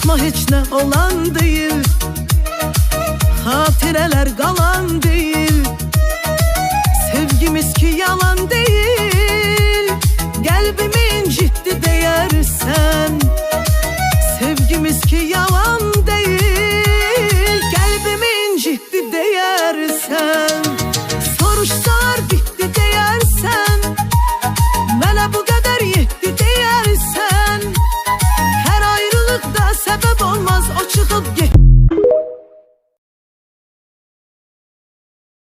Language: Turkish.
Bakma hiç ne olan değil, hatireler kalan değil. Sevgimiz ki yalan değil, kalbimi